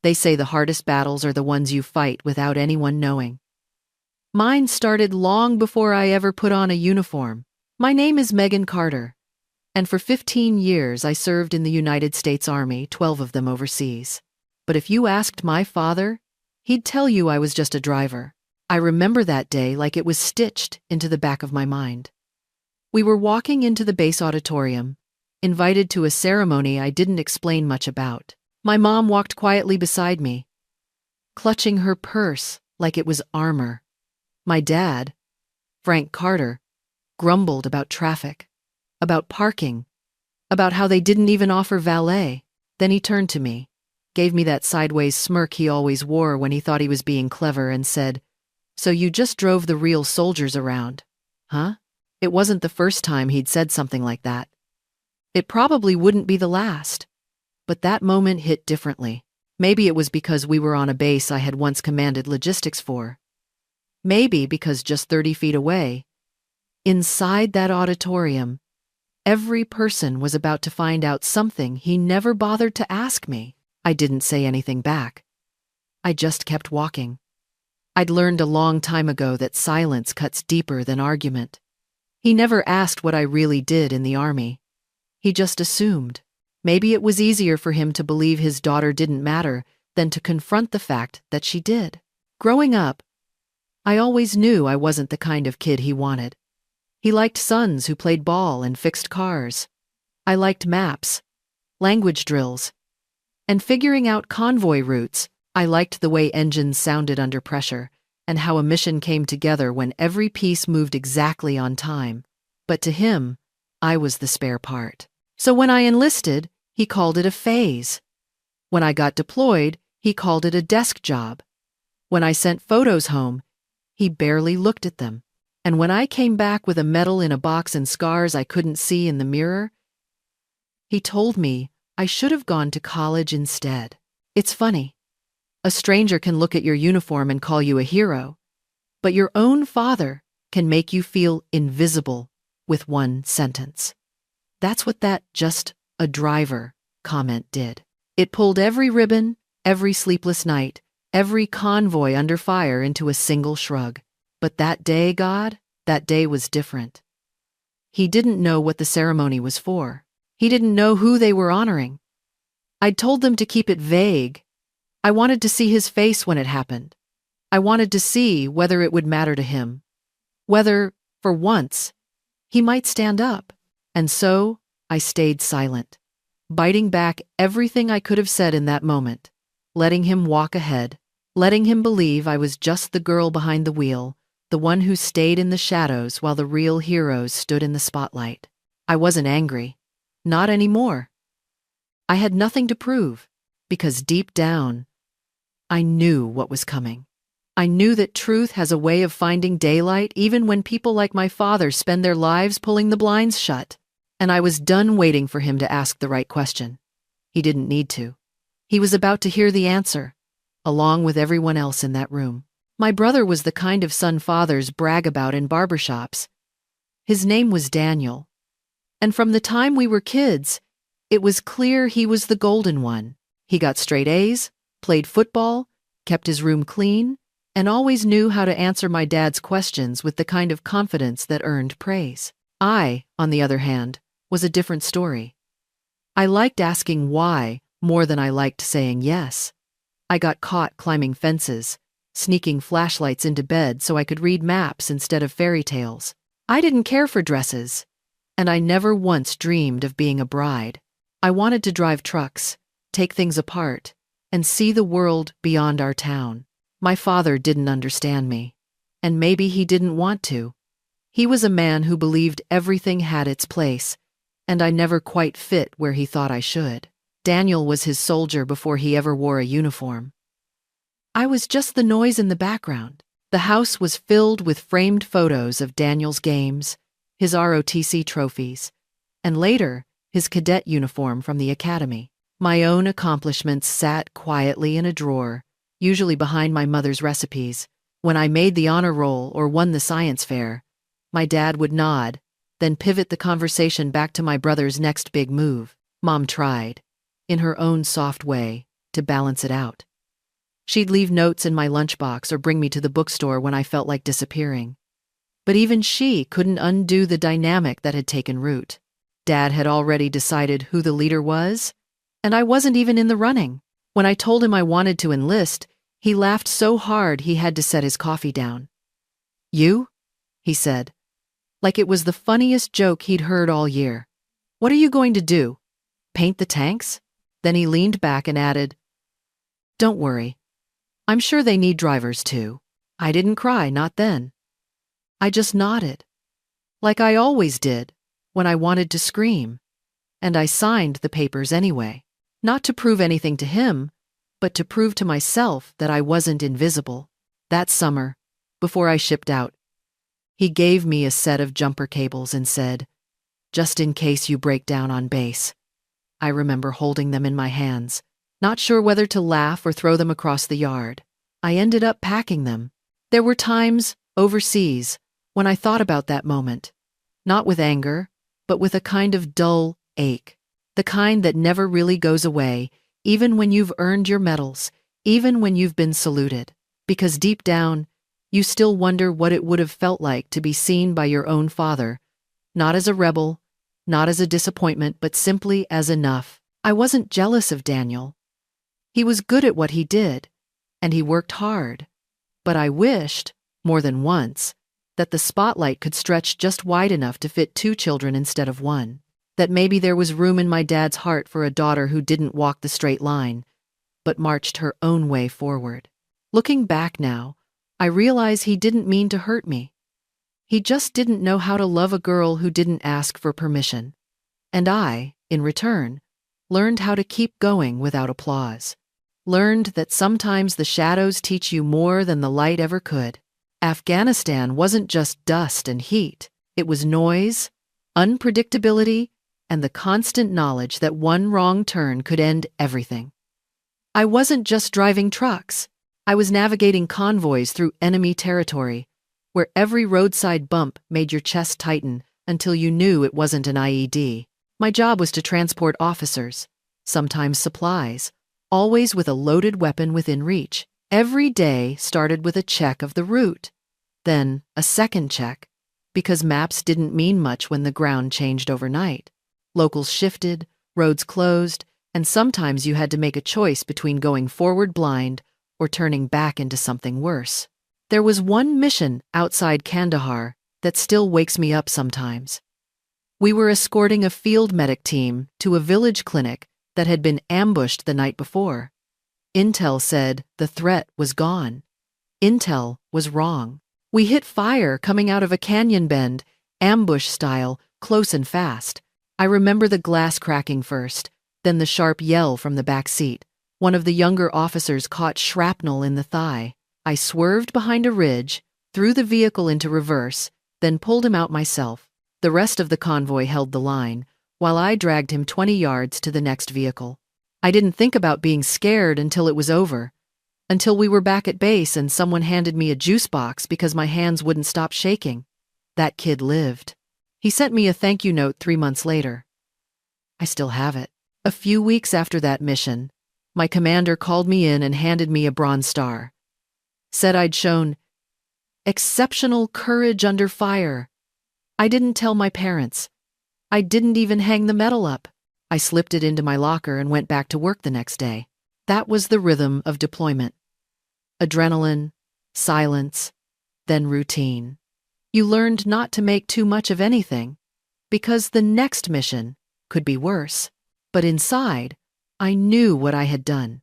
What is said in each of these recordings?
They say the hardest battles are the ones you fight without anyone knowing. Mine started long before I ever put on a uniform. My name is Megan Carter, and for 15 years I served in the United States Army, 12 of them overseas. But if you asked my father, he'd tell you I was just a driver. I remember that day like it was stitched into the back of my mind. We were walking into the base auditorium, invited to a ceremony I didn't explain much about. My mom walked quietly beside me, clutching her purse like it was armor. My dad, Frank Carter, grumbled about traffic, about parking, about how they didn't even offer valet. Then he turned to me, gave me that sideways smirk he always wore when he thought he was being clever, and said, "So you just drove the real soldiers around, huh?" It wasn't the first time he'd said something like that. It probably wouldn't be the last. But that moment hit differently. Maybe it was because we were on a base I had once commanded logistics for. Maybe because just 30 feet away, inside that auditorium, every person was about to find out something he never bothered to ask me. I didn't say anything back. I just kept walking. I'd learned a long time ago that silence cuts deeper than argument. He never asked what I really did in the Army. He just assumed. Maybe it was easier for him to believe his daughter didn't matter than to confront the fact that she did. Growing up, I always knew I wasn't the kind of kid he wanted. He liked sons who played ball and fixed cars. I liked maps, language drills, and figuring out convoy routes. I liked the way engines sounded under pressure and how a mission came together when every piece moved exactly on time. But to him, I was the spare part. So when I enlisted, he called it a phase. When I got deployed, he called it a desk job. When I sent photos home, he barely looked at them. And when I came back with a medal in a box and scars I couldn't see in the mirror, he told me I should have gone to college instead. It's funny. A stranger can look at your uniform and call you a hero, but your own father can make you feel invisible with one sentence. That's what that "just a driver" comment did. It pulled every ribbon, every sleepless night, every convoy under fire into a single shrug. But that day, that day was different. He didn't know what the ceremony was for. He didn't know who they were honoring. I'd told them to keep it vague. I wanted to see his face when it happened. I wanted to see whether it would matter to him. Whether, for once, he might stand up. And so, I stayed silent, biting back everything I could have said in that moment, letting him walk ahead, letting him believe I was just the girl behind the wheel, the one who stayed in the shadows while the real heroes stood in the spotlight. I wasn't angry. Not anymore. I had nothing to prove, because deep down, I knew what was coming. I knew that truth has a way of finding daylight even when people like my father spend their lives pulling the blinds shut. And I was done waiting for him to ask the right question. He didn't need to. He was about to hear the answer, along with everyone else in that room. My brother was the kind of son fathers brag about in barbershops. His name was Daniel. And from the time we were kids, it was clear he was the golden one. He got straight A's, played football, kept his room clean, and always knew how to answer my dad's questions with the kind of confidence that earned praise. I, on the other hand, was a different story. I liked asking why more than I liked saying yes. I got caught climbing fences, sneaking flashlights into bed so I could read maps instead of fairy tales. I didn't care for dresses, and I never once dreamed of being a bride. I wanted to drive trucks, take things apart, and see the world beyond our town. My father didn't understand me, and maybe he didn't want to. He was a man who believed everything had its place, and I never quite fit where he thought I should. Daniel was his soldier before he ever wore a uniform. I was just the noise in the background. The house was filled with framed photos of Daniel's games, his ROTC trophies, and later, his cadet uniform from the academy. My own accomplishments sat quietly in a drawer, usually behind my mother's recipes. When I made the honor roll or won the science fair, my dad would nod, then pivot the conversation back to my brother's next big move. Mom tried, in her own soft way, to balance it out. She'd leave notes in my lunchbox or bring me to the bookstore when I felt like disappearing. But even she couldn't undo the dynamic that had taken root. Dad had already decided who the leader was, and I wasn't even in the running. When I told him I wanted to enlist, he laughed so hard he had to set his coffee down. "You?" he said, like it was the funniest joke he'd heard all year. "What are you going to do? Paint the tanks?" Then he leaned back and added, "Don't worry. I'm sure they need drivers too." I didn't cry, not then. I just nodded, like I always did when I wanted to scream, and I signed the papers anyway. Not to prove anything to him, but to prove to myself that I wasn't invisible. That summer, before I shipped out, he gave me a set of jumper cables and said, "Just in case you break down on base." I remember holding them in my hands, not sure whether to laugh or throw them across the yard. I ended up packing them. There were times, overseas, when I thought about that moment, not with anger, but with a kind of dull ache, the kind that never really goes away, even when you've earned your medals, even when you've been saluted, because deep down, you still wonder what it would have felt like to be seen by your own father, not as a rebel, not as a disappointment, but simply as enough. I wasn't jealous of Daniel. He was good at what he did, and he worked hard. But I wished, more than once, that the spotlight could stretch just wide enough to fit 2 children instead of 1. That maybe there was room in my dad's heart for a daughter who didn't walk the straight line, but marched her own way forward. Looking back now, I realize he didn't mean to hurt me. He just didn't know how to love a girl who didn't ask for permission. And I, in return, learned how to keep going without applause. Learned that sometimes the shadows teach you more than the light ever could. Afghanistan wasn't just dust and heat. It was noise, unpredictability, and the constant knowledge that one wrong turn could end everything. I wasn't just driving trucks. I was navigating convoys through enemy territory, where every roadside bump made your chest tighten until you knew it wasn't an IED. My job was to transport officers, sometimes supplies, always with a loaded weapon within reach. Every day started with a check of the route, then a second check, because maps didn't mean much when the ground changed overnight. Locals shifted, roads closed, and sometimes you had to make a choice between going forward blind or turning back into something worse. There was one mission outside Kandahar that still wakes me up sometimes. We were escorting a field medic team to a village clinic that had been ambushed the night before. Intel said the threat was gone. Intel was wrong. We hit fire coming out of a canyon bend, ambush style, close and fast. I remember the glass cracking first, then the sharp yell from the back seat. One of the younger officers caught shrapnel in the thigh. I swerved behind a ridge, threw the vehicle into reverse, then pulled him out myself. The rest of the convoy held the line, while I dragged him 20 yards to the next vehicle. I didn't think about being scared until it was over, until we were back at base and someone handed me a juice box because my hands wouldn't stop shaking. That kid lived. He sent me a thank you note 3 months later. I still have it. A few weeks after that mission, my commander called me in and handed me a Bronze Star. Said I'd shown exceptional courage under fire. I didn't tell my parents. I didn't even hang the medal up. I slipped it into my locker and went back to work the next day. That was the rhythm of deployment. Adrenaline, silence, then routine. You learned not to make too much of anything, because the next mission could be worse. But inside, I knew what I had done.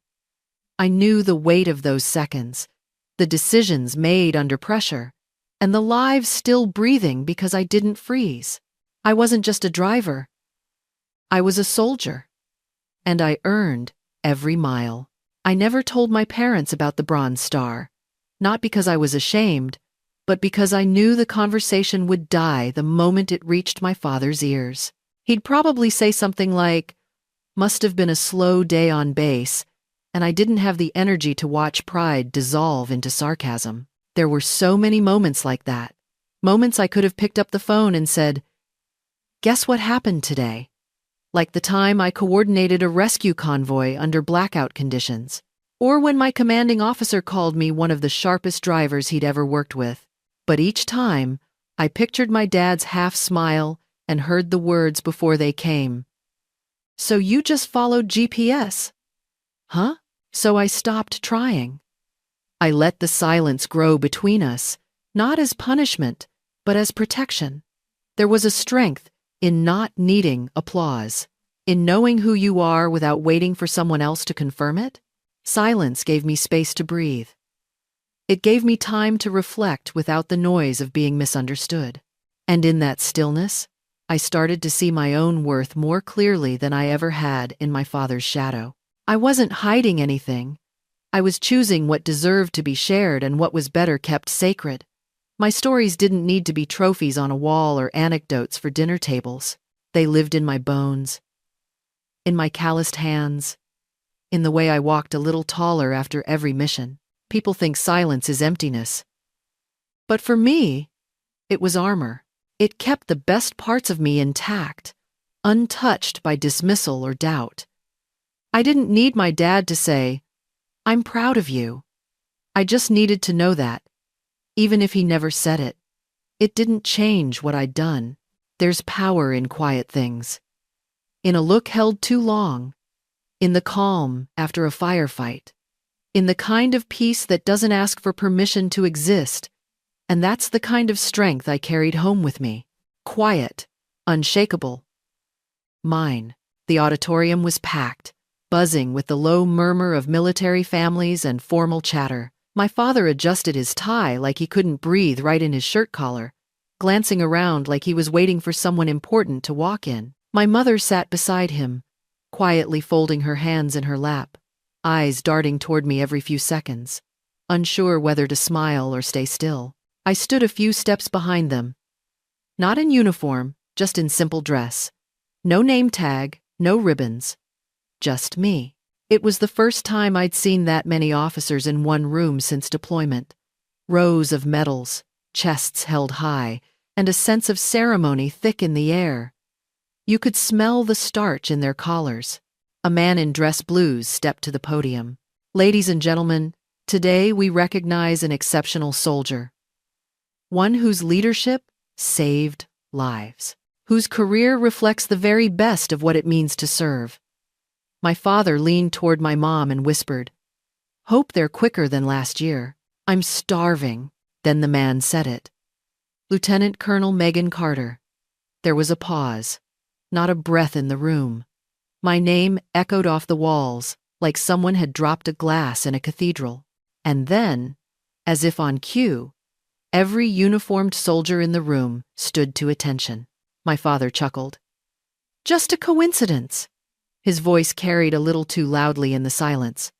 I knew the weight of those seconds, the decisions made under pressure, and the lives still breathing because I didn't freeze. I wasn't just a driver. I was a soldier, and I earned every mile. I never told my parents about the Bronze Star, not because I was ashamed, but because I knew the conversation would die the moment it reached my father's ears. He'd probably say something like, "Must have been a slow day on base," and I didn't have the energy to watch pride dissolve into sarcasm. There were so many moments like that, moments I could have picked up the phone and said, "Guess what happened today?" Like the time I coordinated a rescue convoy under blackout conditions. or when my commanding officer called me one of the sharpest drivers he'd ever worked with. But each time, I pictured my dad's half smile and heard the words before they came. "So you just followed GPS?" Huh? So I stopped trying. I let the silence grow between us, not as punishment, but as protection. There was a strength in not needing applause, in knowing who you are without waiting for someone else to confirm it. Silence gave me space to breathe. It gave me time to reflect without the noise of being misunderstood. And in that stillness, I started to see my own worth more clearly than I ever had in my father's shadow. I wasn't hiding anything. I was choosing what deserved to be shared and what was better kept sacred. My stories didn't need to be trophies on a wall or anecdotes for dinner tables. They lived in my bones, in my calloused hands, in the way I walked a little taller after every mission. People think silence is emptiness. But for me, it was armor. It kept the best parts of me intact, untouched by dismissal or doubt. I didn't need my dad to say, "I'm proud of you." I just needed to know that, even if he never said it. It didn't change what I'd done. There's power in quiet things. In a look held too long, in the calm after a firefight, in the kind of peace that doesn't ask for permission to exist. And that's the kind of strength I carried home with me. Quiet, unshakable. Mine. The auditorium was packed, buzzing with the low murmur of military families and formal chatter. My father adjusted his tie like he couldn't breathe right in his shirt collar, glancing around like he was waiting for someone important to walk in. My mother sat beside him, quietly folding her hands in her lap, eyes darting toward me every few seconds, unsure whether to smile or stay still. I stood a few steps behind them. Not in uniform, just in simple dress. No name tag, no ribbons. Just me. It was the first time I'd seen that many officers in one room since deployment. Rows of medals, chests held high, and a sense of ceremony thick in the air. You could smell the starch in their collars. A man in dress blues stepped to the podium. "Ladies and gentlemen, today we recognize an exceptional soldier. One whose leadership saved lives, whose career reflects the very best of what it means to serve." My father leaned toward my mom and whispered, "Hope they're quicker than last year. I'm starving." Then the man said it. Lieutenant Colonel Megan Carter. There was a pause, not a breath in the room. My name echoed off the walls, like someone had dropped a glass in a cathedral. And then, as if on cue, every uniformed soldier in the room stood to attention. My father chuckled. "Just a coincidence." His voice carried a little too loudly in the silence.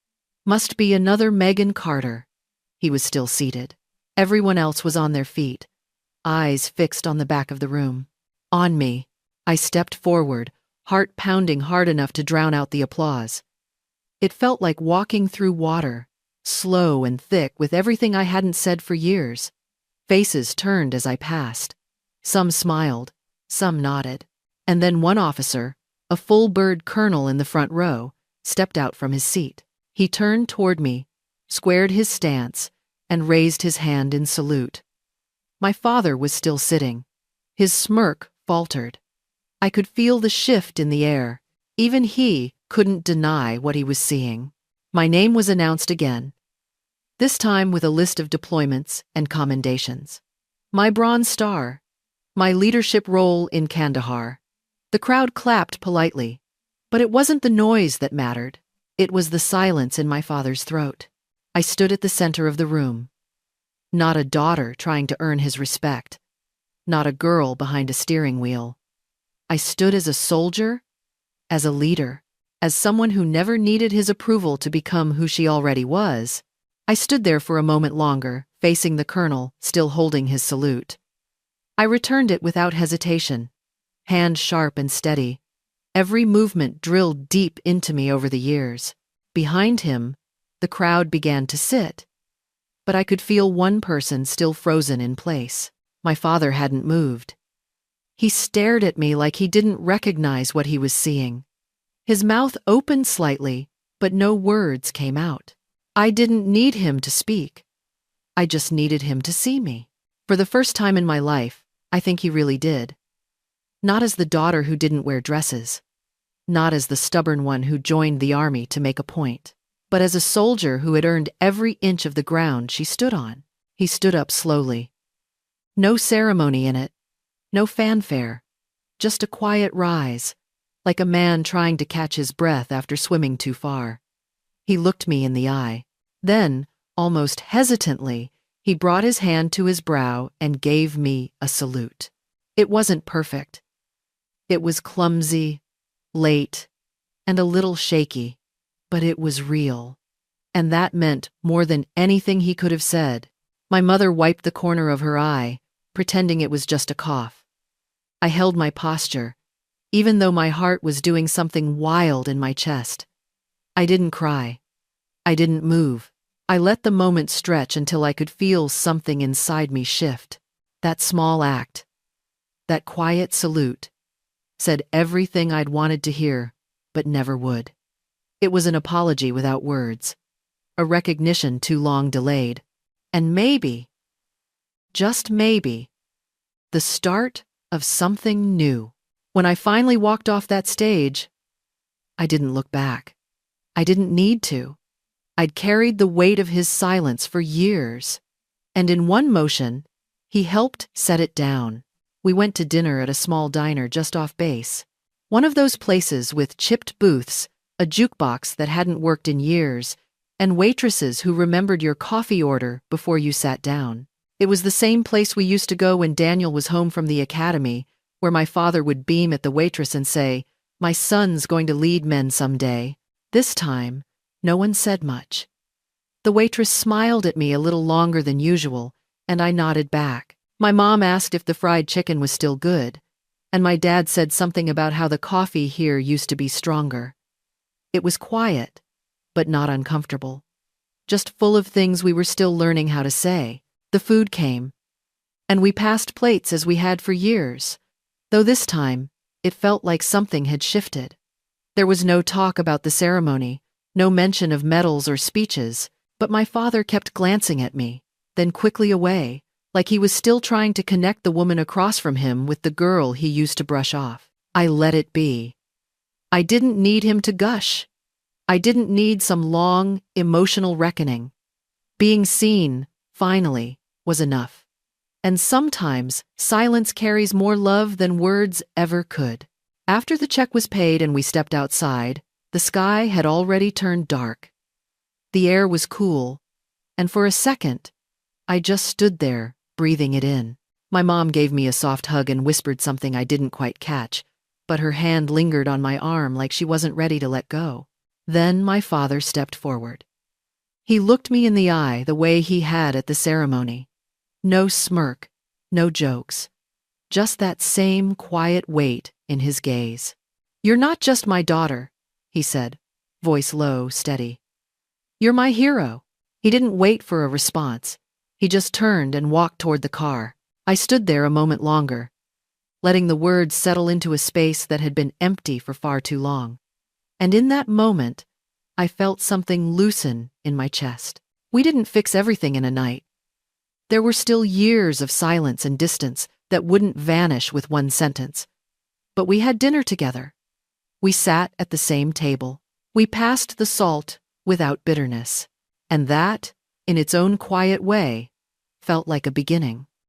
"Must be another Megan Carter." He was still seated. Everyone else was on their feet, eyes fixed on the back of the room. On me. I stepped forward, heart pounding hard enough to drown out the applause. It felt like walking through water, slow and thick with everything I hadn't said for years. Faces turned as I passed. Some smiled, some nodded. And then one officer, a full-bird colonel in the front row, stepped out from his seat. He turned toward me, squared his stance, and raised his hand in salute. My father was still sitting. His smirk faltered. I could feel the shift in the air. Even he couldn't deny what he was seeing. My name was announced again, this time with a list of deployments and commendations. My Bronze Star, my leadership role in Kandahar. The crowd clapped politely, but it wasn't the noise that mattered. It was the silence in my father's throat. I stood at the center of the room. Not a daughter trying to earn his respect. Not a girl behind a steering wheel. I stood as a soldier, as a leader, as someone who never needed his approval to become who she already was. I stood there for a moment longer, facing the colonel, still holding his salute. I returned it without hesitation, hand sharp and steady, every movement drilled deep into me over the years. Behind him, the crowd began to sit, but I could feel one person still frozen in place. My father hadn't moved. He stared at me like he didn't recognize what he was seeing. His mouth opened slightly, but no words came out. I didn't need him to speak. I just needed him to see me. For the first time in my life, I think he really did. Not as the daughter who didn't wear dresses. Not as the stubborn one who joined the army to make a point. But as a soldier who had earned every inch of the ground she stood on. He stood up slowly. No ceremony in it. No fanfare. Just a quiet rise, like a man trying to catch his breath after swimming too far. He looked me in the eye. Then, almost hesitantly, he brought his hand to his brow and gave me a salute. It wasn't perfect. It was clumsy, late, and a little shaky, but it was real. And that meant more than anything he could have said. My mother wiped the corner of her eye, pretending it was just a cough. I held my posture, even though my heart was doing something wild in my chest. I didn't cry. I didn't move. I let the moment stretch until I could feel something inside me shift. That small act, that quiet salute, said everything I'd wanted to hear, but never would. It was an apology without words, a recognition too long delayed, and maybe, just maybe, the start of something new. When I finally walked off that stage, I didn't look back. I didn't need to. I'd carried the weight of his silence for years, and in one motion, he helped set it down. We went to dinner at a small diner just off base. One of those places with chipped booths, a jukebox that hadn't worked in years, and waitresses who remembered your coffee order before you sat down. It was the same place we used to go when Daniel was home from the academy, where my father would beam at the waitress and say, "My son's going to lead men someday." This time, no one said much. The waitress smiled at me a little longer than usual, and I nodded back. My mom asked if the fried chicken was still good, and my dad said something about how the coffee here used to be stronger. It was quiet, but not uncomfortable. Just full of things we were still learning how to say. The food came, and we passed plates as we had for years, though this time, it felt like something had shifted. There was no talk about the ceremony, no mention of medals or speeches, but my father kept glancing at me, then quickly away, like he was still trying to connect the woman across from him with the girl he used to brush off. I let it be. I didn't need him to gush. I didn't need some long, emotional reckoning. Being seen, finally, was enough. And sometimes, silence carries more love than words ever could. After the check was paid and we stepped outside, the sky had already turned dark. The air was cool, and for a second, I just stood there, breathing it in. My mom gave me a soft hug and whispered something I didn't quite catch, but her hand lingered on my arm like she wasn't ready to let go. Then my father stepped forward. He looked me in the eye the way he had at the ceremony. No smirk, no jokes, just that same quiet weight in his gaze. "You're not just my daughter," he said, voice low, steady. "You're my hero." He didn't wait for a response. He just turned and walked toward the car. I stood there a moment longer, letting the words settle into a space that had been empty for far too long. And in that moment, I felt something loosen in my chest. We didn't fix everything in a night. There were still years of silence and distance that wouldn't vanish with one sentence. But we had dinner together. We sat at the same table. We passed the salt without bitterness. And that, in its own quiet way, felt like a beginning.